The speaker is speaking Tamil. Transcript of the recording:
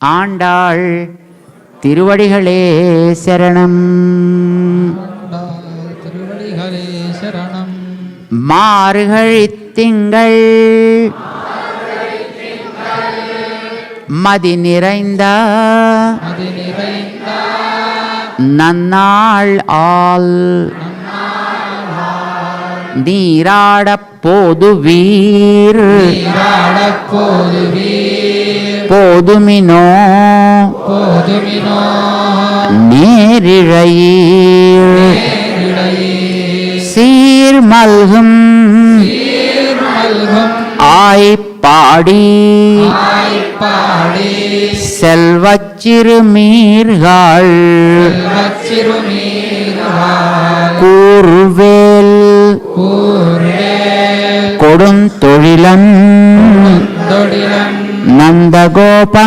ஆண்டாள் திருவடிகளே சரணம். திருவடிகளே சரணம். மார்கழித் திங்கள் மதி நிறைந்த நன்னாள் ஆல் நீராடப் போதுவீர் போதுமினோ நேரிழையீர் சீர்மல்கும் ஆய்ப்பாடி செல்வச் சிறுமீர்கள் கூர்வேல் கொடுந்தொழிலன் நந்தகோபன்